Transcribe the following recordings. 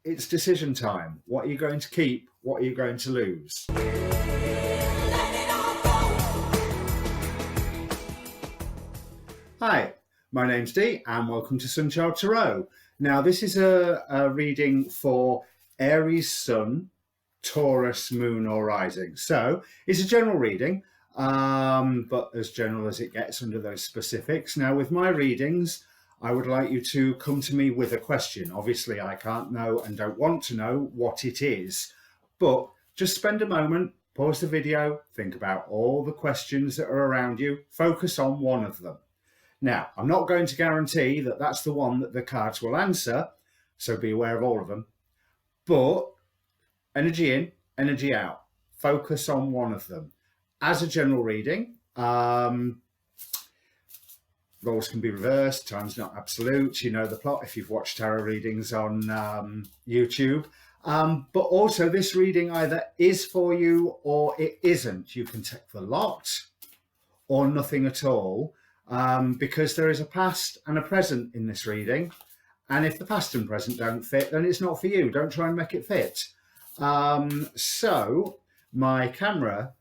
it's decision time. What are you going to keep? What are you going to lose? Hi, my name's Dee and welcome to Sunchild Tarot. Now this is a reading for Aries Sun, Taurus Moon or Rising. So it's a general reading, but as general as it gets under those specifics. Now with my readings, I would like you to come to me with a question. Obviously I can't know and don't want to know what it is, but just spend a moment, pause the video, think about all the questions that are around you, focus on one of them. Now, I'm not going to guarantee that that's the one that the cards will answer, so be aware of all of them, but energy in, energy out. Focus on one of them. As a general reading, roles can be reversed, time's not absolute. You know the plot if you've watched tarot readings on YouTube. But also this reading either is for you or it isn't. You can take the lot or nothing at all, because there is a past and a present in this reading. And if the past and present don't fit, then it's not for you. Don't try and make it fit. So my camera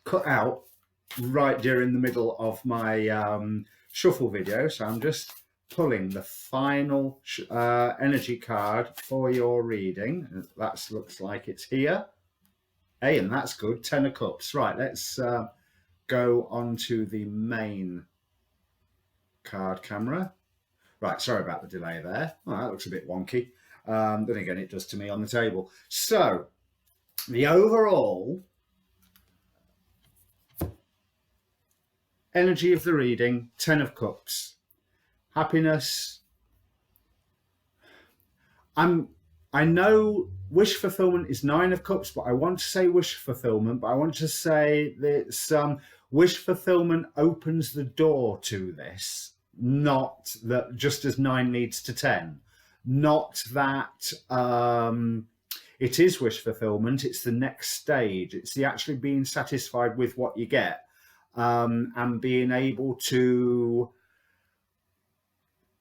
cut out right during the middle of my shuffle video, so I'm just pulling the final energy card for your reading. That looks like it's here. Hey, and that's good. 10 of Cups. Right, let's go on to the main card camera. Right, sorry about the delay there. Oh, that looks a bit wonky. Then again, it does to me on the table. So the overall energy of the reading, 10 of Cups. Happiness. I know wish fulfillment is 9 of Cups, but I want to say wish fulfillment, but I want to say that wish fulfillment opens the door to this, not that just as 9 leads to 10. Not that it is wish fulfillment, it's the next stage. It's the actually being satisfied with what you get. And being able to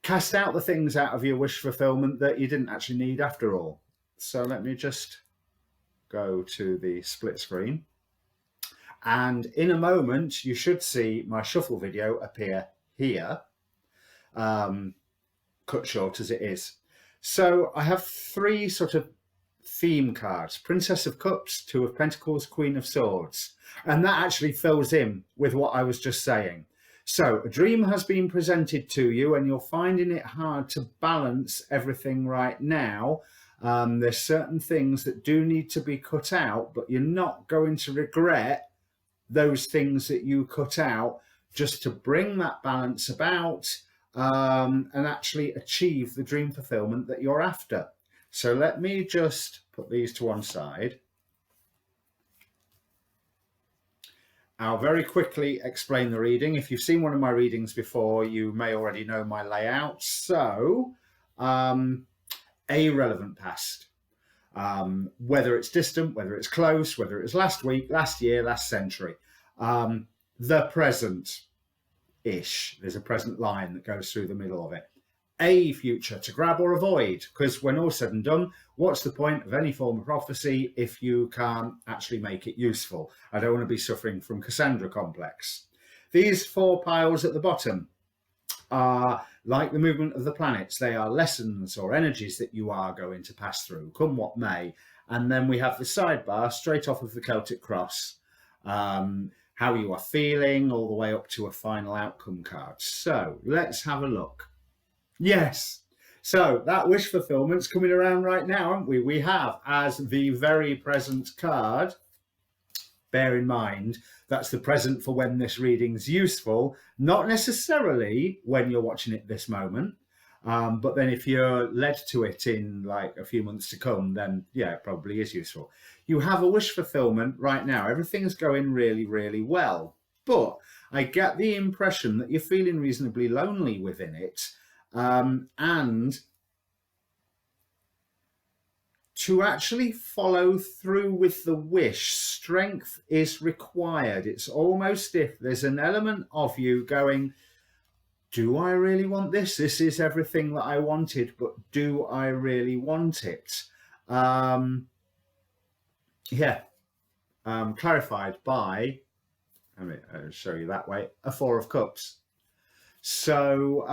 cast out the things out of your wish fulfillment that you didn't actually need after all. So let me just go to the split screen. And in a moment, you should see my shuffle video appear here, cut short as it is. So I have 3 sort of theme cards: Princess of Cups, 2 of Pentacles, Queen of Swords. And that actually fills in with what I was just saying. So a dream has been presented to you and you're finding it hard to balance everything right now. There's certain things that do need to be cut out, but you're not going to regret those things that you cut out, just to bring that balance about and actually achieve the dream fulfillment that you're after. So let me just put these to one side. I'll very quickly explain the reading. If you've seen one of my readings before, you may already know my layout. So, a relevant past, whether it's distant, whether it's close, whether it was last week, last year, last century. The present-ish. There's a present line that goes through the middle of it. A future to grab or avoid, because when all said and done, what's the point of any form of prophecy if you can't actually make it useful? I don't want to be suffering from Cassandra complex. These 4 piles at the bottom are like the movement of the planets. They are lessons or energies that you are going to pass through, come what may. And then we have the sidebar straight off of the Celtic cross, how you are feeling, all the way up to a final outcome card. So let's have a look. Yes, so that wish fulfillment's coming around right now, aren't we? We have as the very present card. Bear in mind, that's the present for when this reading's useful, not necessarily when you're watching it this moment. But then if you're led to it in like a few months to come, then yeah, it probably is useful. You have a wish fulfillment right now. Everything's going really, really well. But I get the impression that you're feeling reasonably lonely within it. And to actually follow through with the wish, strength is required. It's almost if there's an element of you going, do I really want this? This is everything that I wanted, but do I really want it? Clarified by, I'll show you that way, a Four of Cups. So,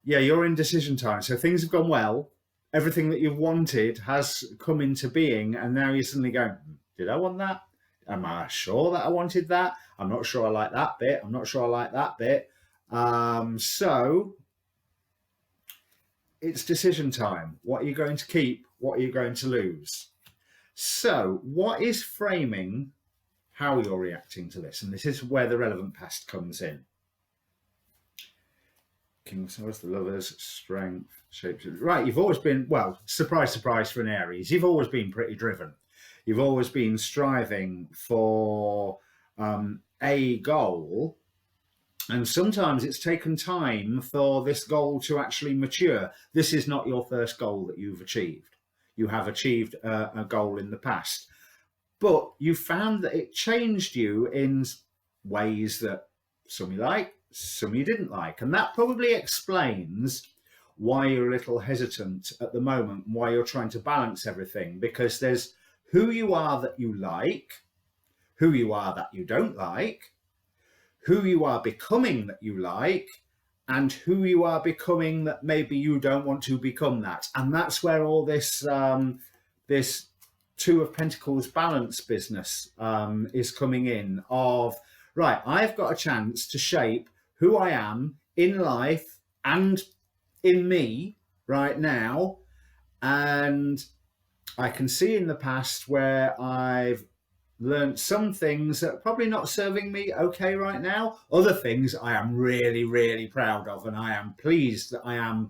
you're in decision time. So things have gone well. Everything that you've wanted has come into being. And now you're suddenly going, did I want that? Am I sure that I wanted that? I'm not sure I like that bit. I'm not sure I like that bit. So it's decision time. What are you going to keep? What are you going to lose? So what is framing how you're reacting to this? And this is where the relevant past comes in. King of Swords, the Lovers, Strength, Shapeshifter. Right, you've always been, well, surprise, surprise for an Aries, you've always been pretty driven. You've always been striving for a goal, and sometimes it's taken time for this goal to actually mature. This is not your first goal that you've achieved. You have achieved a goal in the past, but you found that it changed you in ways that some you like, some you didn't like. And that probably explains why you're a little hesitant at the moment, why you're trying to balance everything, because there's who you are that you like, who you are that you don't like, who you are becoming that you like, and who you are becoming that maybe you don't want to become that. And that's where all this this Two of Pentacles balance business is coming in of, right, I've got a chance to shape who I am in life and in me right now. And I can see in the past where I've learned some things that are probably not serving me okay right now. Other things I am really, really proud of, and I am pleased that I am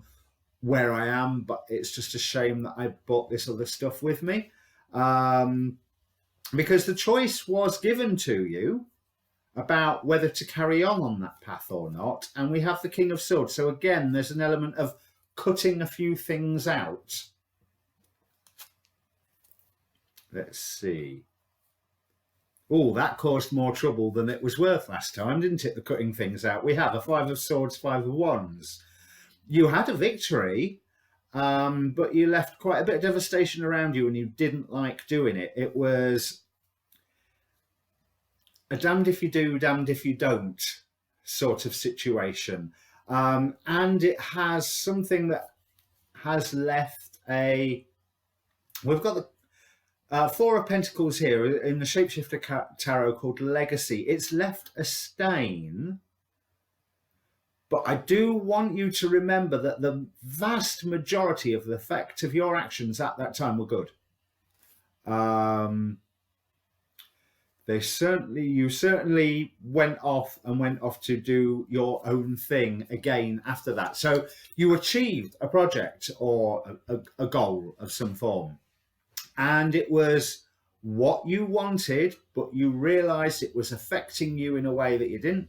where I am, but it's just a shame that I brought this other stuff with me. Because the choice was given to you about whether to carry on that path or not. And we have the King of Swords. So again, there's an element of cutting a few things out. Let's see. Oh, that caused more trouble than it was worth last time, didn't it? The cutting things out. We have a Five of Swords, Five of Wands. You had a victory, but you left quite a bit of devastation around you and you didn't like doing it. It was a damned if you do, damned if you don't sort of situation. And it has something that has left a... We've got the Four of Pentacles here in the Shapeshifter Tarot called Legacy. It's left a stain, but I do want you to remember that the vast majority of the effect of your actions at that time were good. You certainly went off to do your own thing again after that. So you achieved a project or a goal of some form. And it was what you wanted, but you realized it was affecting you in a way that you didn't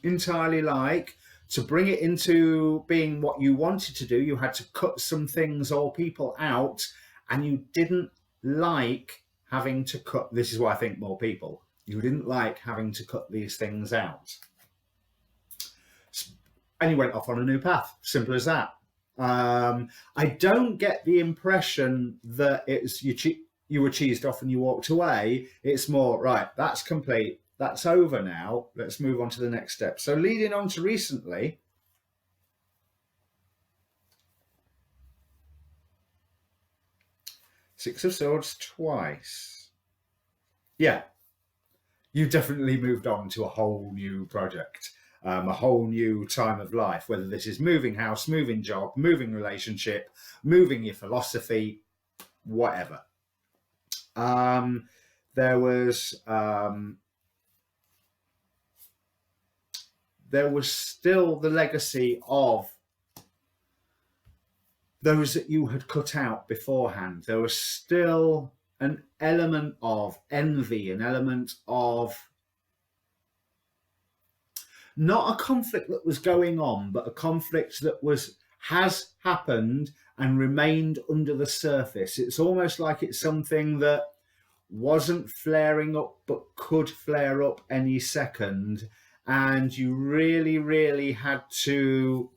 entirely like. To bring it into being what you wanted to do, you had to cut some things or people out, and you didn't like having to cut. This is why I think more people. You didn't like having to cut these things out. And you went off on a new path. Simple as that. I don't get the impression that it's you were cheesed off and you walked away. It's more, right, that's complete, that's over now, let's move on to the next step. So leading on to recently, Six of Swords twice. Yeah, you definitely moved on to a whole new project. A whole new time of life, whether this is moving house, moving job, moving relationship, moving your philosophy, whatever. There was still the legacy of those that you had cut out beforehand. There was still an element of envy, an element of not a conflict that was going on, but a conflict that has happened and remained under the surface. It's almost like it's something that wasn't flaring up, but could flare up any second. and you really, really had to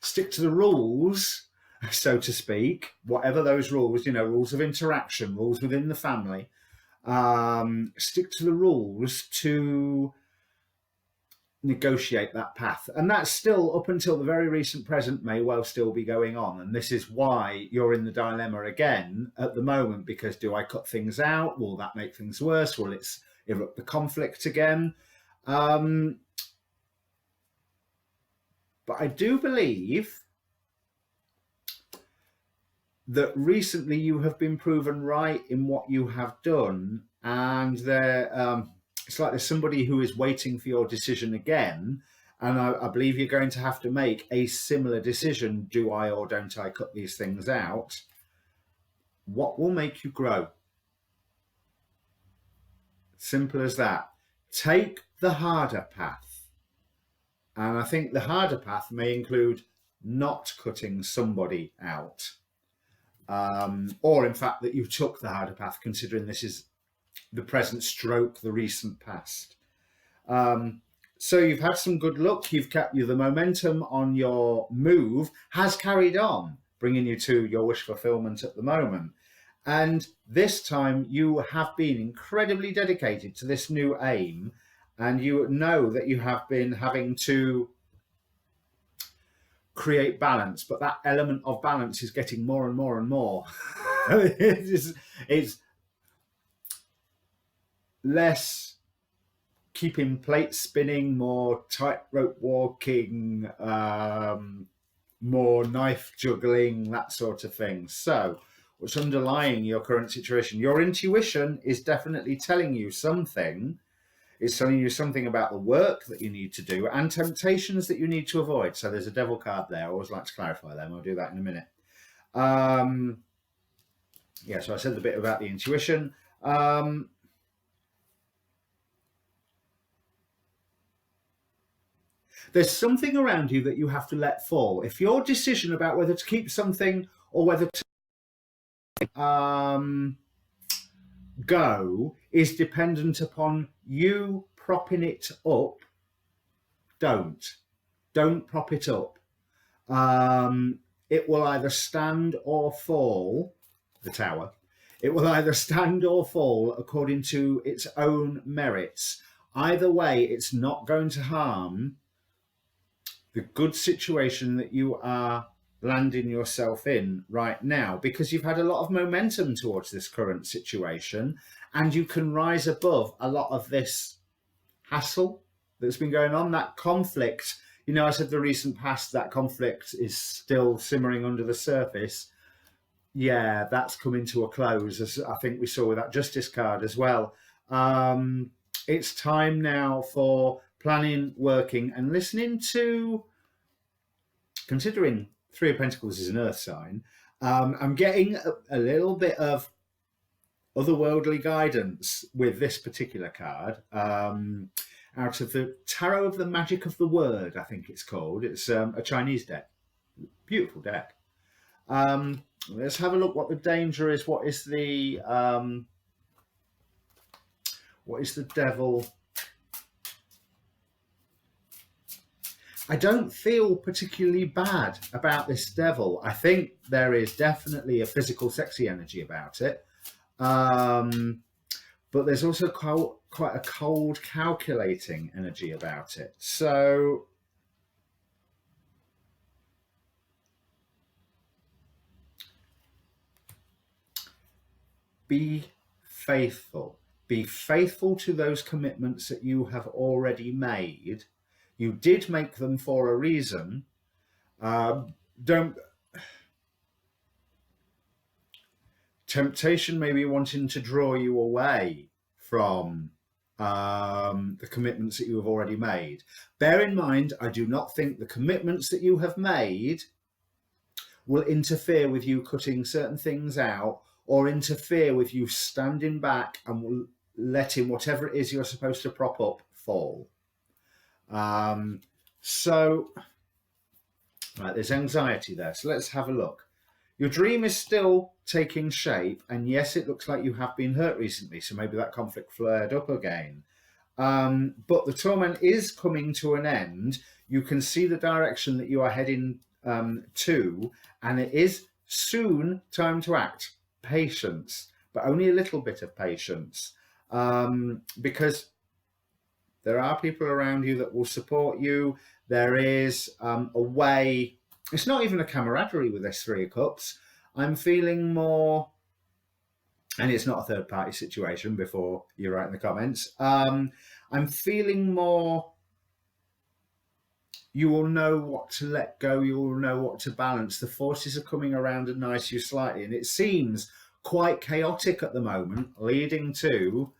stick to the rules, so to speak, whatever those rules, you know, rules of interaction, rules within the family, stick to the rules to negotiate that path. And that's still, up until the very recent present, may well still be going on. And this is why you're in the dilemma again at the moment, because do I cut things out? Will that make things worse? Will it erupt the conflict again? But I do believe that recently you have been proven right in what you have done, and it's like there's somebody who is waiting for your decision again, and I believe you're going to have to make a similar decision. Do I or don't I cut these things out? What will make you grow? Simple as that. Take the harder path. And I think the harder path may include not cutting somebody out. Or in fact that you took the harder path, considering this is the present stroke the recent past. So you've had some good luck. You've kept the momentum on your move has carried on, bringing you to your wish fulfillment at the moment. And this time you have been incredibly dedicated to this new aim, and you know that you have been having to create balance, but that element of balance is getting more and more and more. It's less keeping plates spinning, more tightrope walking, more knife juggling, that sort of thing. So what's underlying your current situation? Your intuition is definitely telling you something. It's telling you something about the work that you need to do and temptations that you need to avoid. So there's a devil card there. I always like to clarify them. I'll do that in a minute. Yeah, so I said the bit about the intuition. There's something around you that you have to let fall. If your decision about whether to keep something or whether to go is dependent upon you propping it up, don't prop it up. It will either stand or fall, the tower. It will either stand or fall according to its own merits. Either way, it's not going to harm the good situation that you are landing yourself in right now, because you've had a lot of momentum towards this current situation, and you can rise above a lot of this hassle that's been going on, that conflict. You know, I said the recent past, that conflict is still simmering under the surface. Yeah, that's coming to a close, as I think we saw with that Justice card as well. It's time now for planning, working, and listening to, considering Three of Pentacles is an earth sign, I'm getting a little bit of otherworldly guidance with this particular card, out of the Tarot of the Magic of the Word, I think it's called. It's a Chinese deck. Beautiful deck. Let's have a look what the danger is. What is the devil? I don't feel particularly bad about this devil. I think there is definitely a physical, sexy energy about it. But there's also quite a cold, calculating energy about it. So be faithful. Be faithful to those commitments that you have already made. You did make them for a reason. Temptation may be wanting to draw you away from the commitments that you have already made. Bear in mind, I do not think the commitments that you have made will interfere with you cutting certain things out, or interfere with you standing back and letting whatever it is you're supposed to prop up fall. So, right, there's anxiety there. So let's have a look. Your dream is still taking shape, and yes, it looks like you have been hurt recently, so maybe that conflict flared up again. But the torment is coming to an end. You can see the direction that you are heading to, and it is soon time to act. Patience, but only a little bit of patience, because there are people around you that will support you. There is a way. It's not even a camaraderie with this Three of Cups. I'm feeling more, and it's not a third party situation before you write in the comments. I'm feeling more, you will know what to let go, you will know what to balance. The forces are coming around and nice you slightly, and it seems quite chaotic at the moment, leading to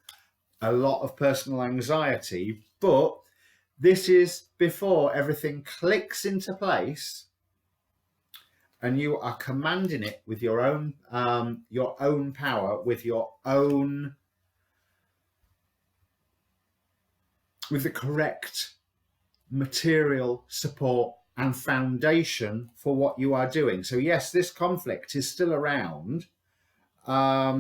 a lot of personal anxiety. But this is before everything clicks into place and you are commanding it with your own power, with the correct material support and foundation for what you are doing. So yes, this conflict is still around, but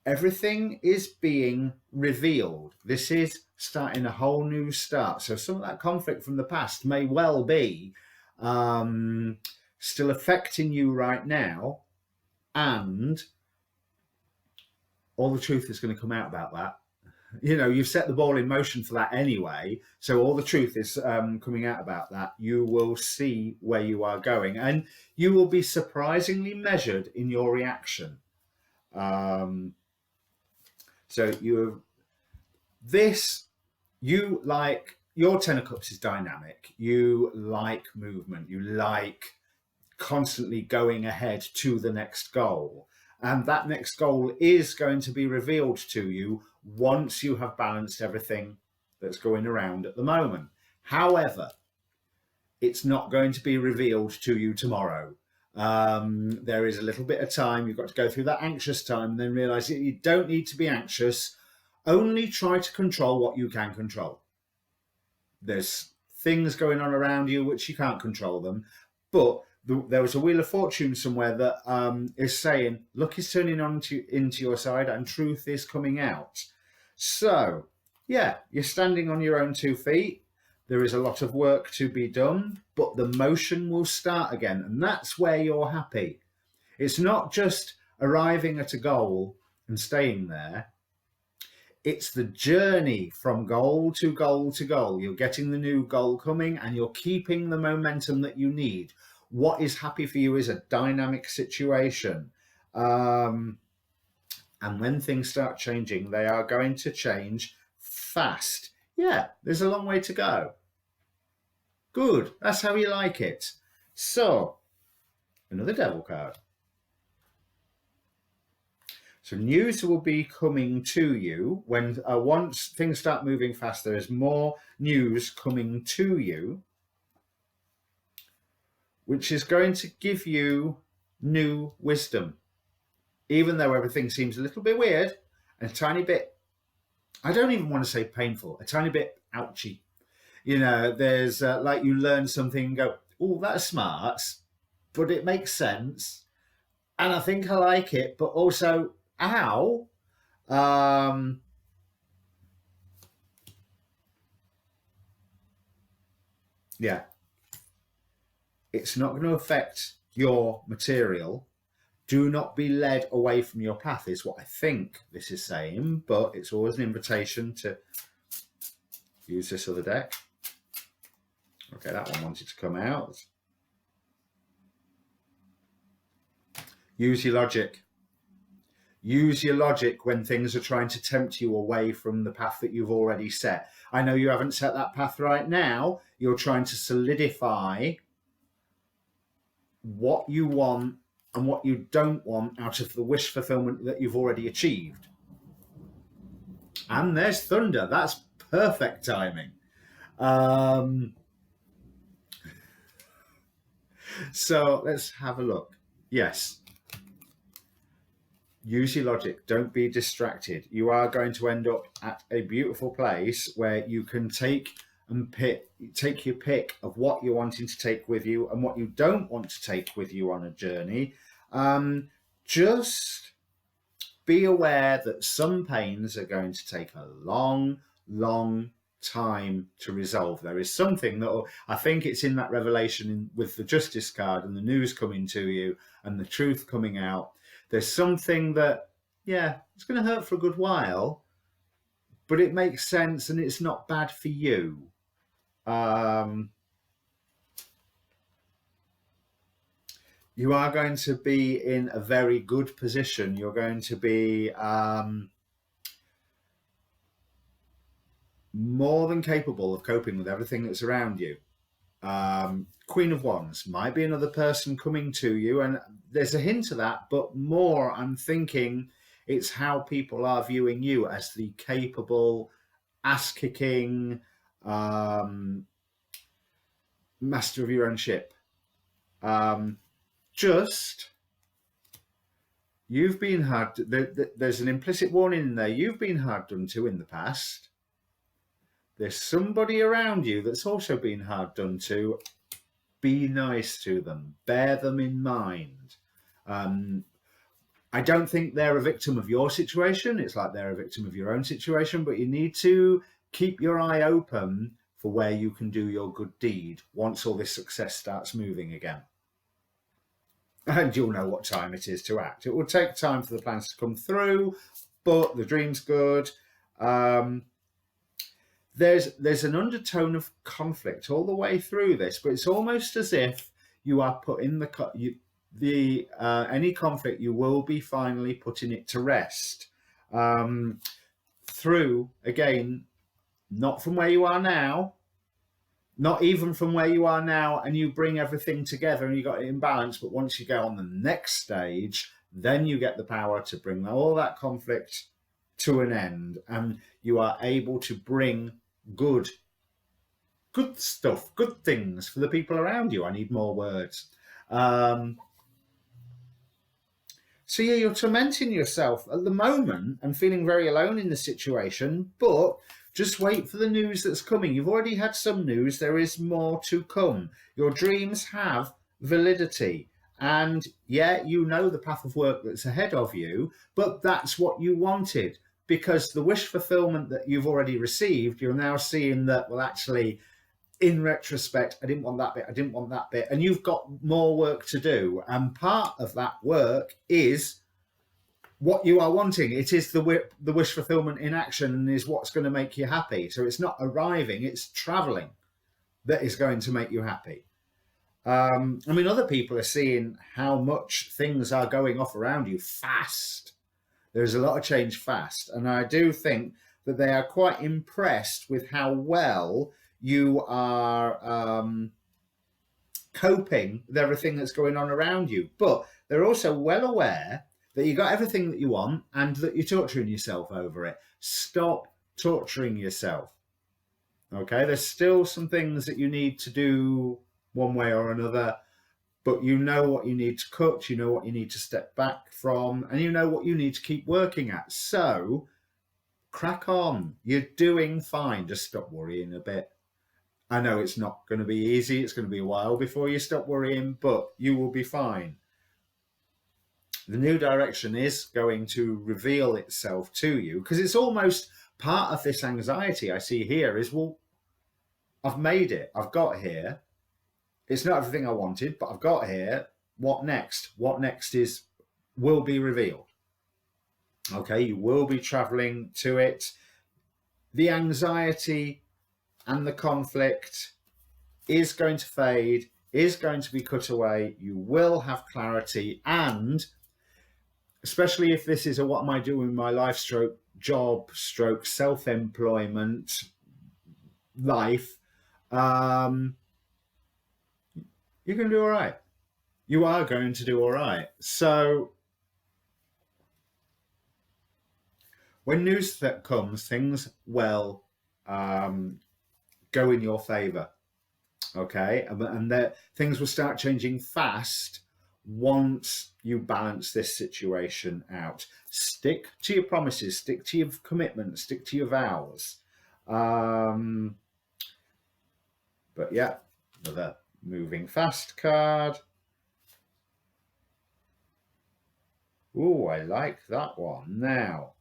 everything is being revealed. This is starting a whole new start. So some of that conflict from the past may well be still affecting you right now, and all the truth is going to come out about that. You know, you've set the ball in motion for that anyway, so all the truth is coming out about that. You will see where you are going, and you will be surprisingly measured in your reaction. So you like, your Ten of Cups is dynamic. You like movement. You like constantly going ahead to the next goal. And that next goal is going to be revealed to you once you have balanced everything that's going around at the moment. However, it's not going to be revealed to you tomorrow. There is a little bit of time. You've got to go through that anxious time and then realize that you don't need to be anxious. Only try to control what you can control. There's things going on around you which you can't control them, but there was a Wheel of Fortune somewhere that is saying luck is turning into your side and truth is coming out. So yeah, you're standing on your own 2 feet. There is a lot of work to be done, but the motion will start again, and that's where you're happy. It's not just arriving at a goal and staying there. It's the journey from goal to goal to goal. You're getting the new goal coming and you're keeping the momentum that you need. What is happy for you is a dynamic situation. And when things start changing, they are going to change fast. Yeah, there's a long way to go. Good, that's how you like it. So, another Devil card. So news will be coming to you when once things start moving fast. There is more news coming to you, which is going to give you new wisdom. Even though everything seems a little bit weird, a tiny bit, I don't even want to say painful, a tiny bit ouchy. You know, there's like you learn something and go, oh, that's smart, but it makes sense. And I think I like it, but also, ow. Yeah. It's not going to affect your material. Do not be led away from your path is what I think this is saying, but it's always an invitation to use this other deck. Okay, that one wanted to come out. Use your logic. Use your logic when things are trying to tempt you away from the path that you've already set. I know you haven't set that path right now. You're trying to solidify what you want and what you don't want out of the wish fulfillment that you've already achieved. And there's thunder. That's perfect timing. So let's have a look. Yes. Use your logic. Don't be distracted. You are going to end up at a beautiful place where you can take your pick of what you're wanting to take with you and what you don't want to take with you on a journey. Just be aware that some pains are going to take a long, long time to resolve. There is something that, I think it's in that revelation with the Justice card and the news coming to you and the truth coming out. There's something that, yeah, it's going to hurt for a good while, but it makes sense and it's not bad for you. You are going to be in a very good position. You're going to be more than capable of coping with everything that's around you. Queen of Wands might be another person coming to you, and there's a hint of that, but more I'm thinking it's how people are viewing you as the capable, ass-kicking master of your own ship. You've been hard. There's an implicit warning in there. You've been hard done to in the past. There's somebody around you that's also been hard done to. Be nice to them. Bear them in mind. I don't think they're a victim of your situation. It's like they're a victim of your own situation, but you need to keep your eye open for where you can do your good deed once all this success starts moving again. And you'll know what time it is to act. It will take time for the plans to come through, but the dream's good. There's an undertone of conflict all the way through this, but it's almost as if you are putting any conflict, you will be finally putting it to rest. Through, again, not from where you are now, not even from where you are now, and you bring everything together and you got it in balance, but once you go on the next stage, then you get the power to bring all that conflict to an end, and you are able to bring good stuff, good things for the people around you. I need more words. So yeah, you're tormenting yourself at the moment and feeling very alone in the situation, but just wait for the news that's coming. You've already had some news. There is more to come. Your dreams have validity. And yeah, you know the path of work that's ahead of you, but that's what you wanted, because the wish fulfillment that you've already received, you're now seeing that, well, actually, in retrospect, I didn't want that bit, I didn't want that bit, and you've got more work to do. And part of that work is what you are wanting. It is the wish fulfillment in action, and is what's going to make you happy. So it's not arriving, it's traveling that is going to make you happy. I mean, other people are seeing how much things are going off around you fast. There's a lot of change fast. And I do think that they are quite impressed with how well you are coping with everything that's going on around you. But they're also well aware that you got everything that you want and that you're torturing yourself over it. Stop torturing yourself. Okay, there's still some things that you need to do one way or another, but you know what you need to cut, you know what you need to step back from, and you know what you need to keep working at. So crack on. You're doing fine. Just stop worrying a bit. I know it's not going to be easy. It's going to be a while before you stop worrying, but you will be fine. The new direction is going to reveal itself to you, because it's almost part of this anxiety I see here is, well, I've made it. I've got here. It's not everything I wanted, but I've got here. What next? What next will be revealed. Okay, you will be traveling to it. The anxiety and the conflict is going to fade, is going to be cut away. You will have clarity, and especially if this is a what am I doing in my life stroke job stroke self-employment life, you're going to do all right. You are going to do all right. So when news that comes, things will go in your favor. Okay, and that things will start changing fast once you balance this situation out. Stick to your promises, stick to your commitments, stick to your vows. But yeah, another moving fast card. Oh, I like that one. Now,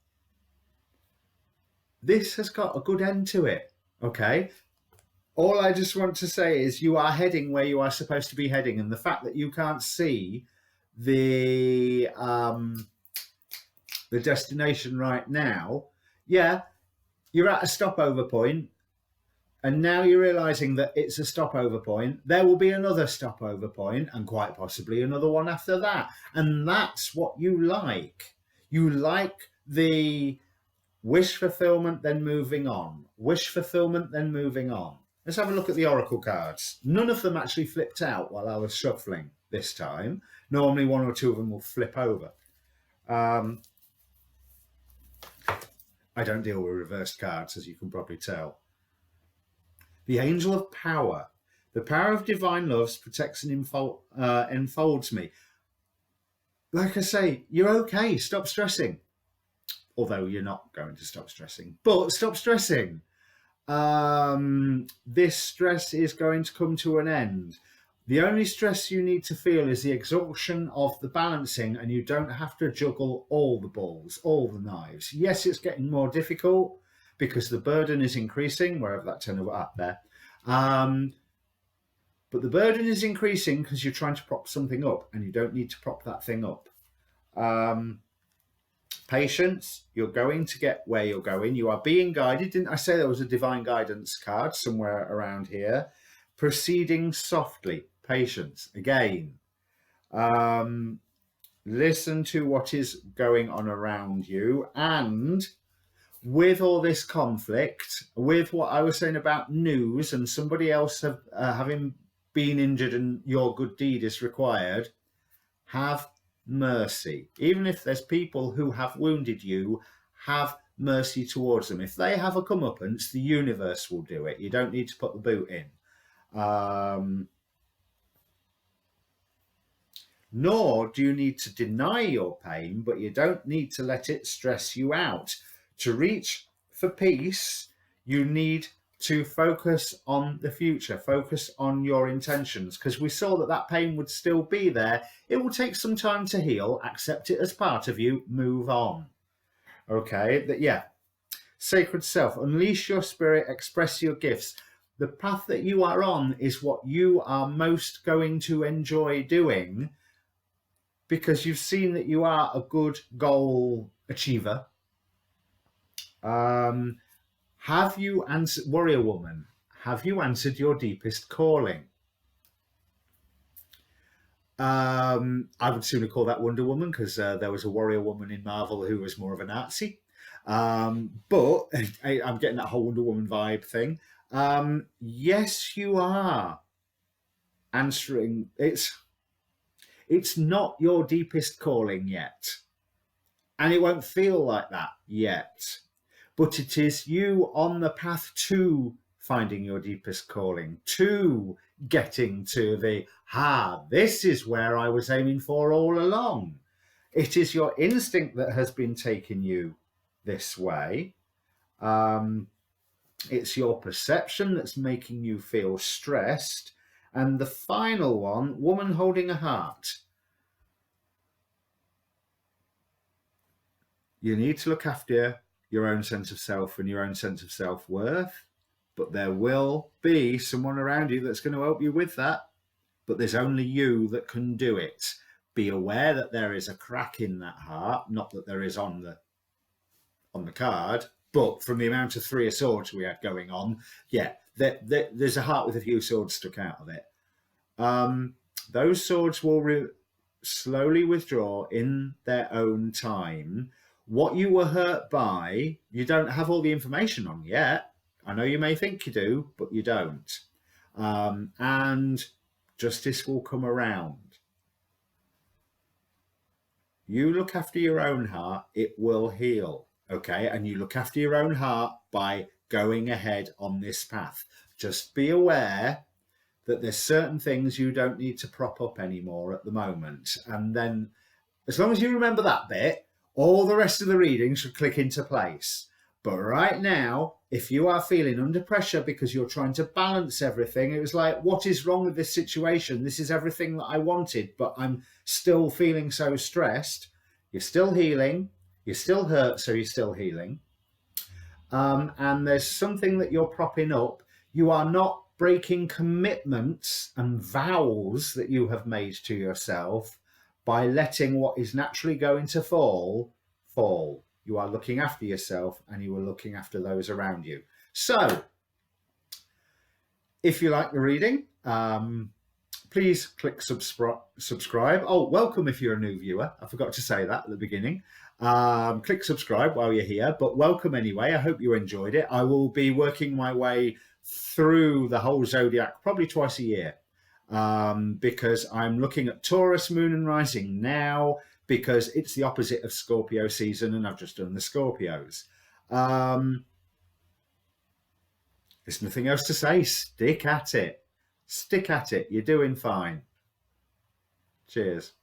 this has got a good end to it. Okay. All I just want to say is you are heading where you are supposed to be heading, and the fact that you can't see the destination right now, yeah, you're at a stopover point, and now you're realizing that it's a stopover point. There will be another stopover point, and quite possibly another one after that, and that's what you like. You like the wish fulfillment, then moving on. Wish fulfillment, then moving on. Let's have a look at the Oracle cards. None of them actually flipped out while I was shuffling this time. Normally one or two of them will flip over. I don't deal with reversed cards, as you can probably tell. The Angel of Power. The power of divine loves protects and enfolds me. Like I say, you're okay. Stop stressing. Although you're not going to stop stressing. But stop stressing. This stress is going to come to an end. The only stress you need to feel is the exhaustion of the balancing, and you don't have to juggle all the balls, all the knives. Yes, it's getting more difficult because the burden is increasing, wherever that turned up there. But the burden is increasing because you're trying to prop something up, and you don't need to prop that thing up. Patience, you're going to get where you're going. You are being guided. Didn't I say there was a divine guidance card somewhere around here? Proceeding softly. Patience. Again. Listen to what is going on around you. And with all this conflict, with what I was saying about news and somebody else having been injured and your good deed is required, have mercy. Even if there's people who have wounded you, have mercy towards them. If they have a comeuppance, the universe will do it. You don't need to put the boot in. Nor do you need to deny your pain, but you don't need to let it stress you out. To reach for peace, you need to focus on the future, focus on your intentions, because we saw that that pain would still be there. It will take some time to heal, accept it as part of you, move on. Okay, yeah. Sacred self, unleash your spirit, express your gifts. The path that you are on is what you are most going to enjoy doing, because you've seen that you are a good goal achiever. Have you answered, Warrior Woman, have you answered your deepest calling? I would sooner call that Wonder Woman, because there was a Warrior Woman in Marvel who was more of a Nazi. But I'm getting that whole Wonder Woman vibe thing. Yes, you are answering. It's not your deepest calling yet. And it won't feel like that yet. But it is you on the path to finding your deepest calling, to getting to this is where I was aiming for all along. It is your instinct that has been taking you this way. It's your perception that's making you feel stressed. And the final one, woman holding a heart. You need to look after your own sense of self and your own sense of self-worth, but there will be someone around you that's going to help you with that, but there's only you that can do it. Be aware that there is a crack in that heart, not that there is on the card, but from the amount of 3 of swords we had going on, yeah, there's a heart with a few swords stuck out of it. Those swords will slowly withdraw in their own time. What you were hurt by, you don't have all the information on yet. I know you may think you do, but you don't. And justice will come around. You look after your own heart, it will heal. Okay, and you look after your own heart by going ahead on this path. Just be aware that there's certain things you don't need to prop up anymore at the moment. And then as long as you remember that bit, all the rest of the reading should click into place. But right now, if you are feeling under pressure because you're trying to balance everything, it was like, what is wrong with this situation? This is everything that I wanted, but I'm still feeling so stressed. You're still healing. You're still hurt, so you're still healing. And there's something that you're propping up. You are not breaking commitments and vows that you have made to yourself by letting what is naturally going to fall fall. You are looking after yourself and you are looking after those around you. So if you like the reading, please click subscribe. Oh, welcome if you're a new viewer. I forgot to say that at the beginning. Click subscribe while you're here, but welcome anyway. I hope you enjoyed it. I will be working my way through the whole zodiac probably twice a year, because I'm looking at Taurus moon and rising now, because it's the opposite of Scorpio season and I've just done the Scorpios. There's nothing else to say. Stick at it. Stick at it. You're doing fine. Cheers.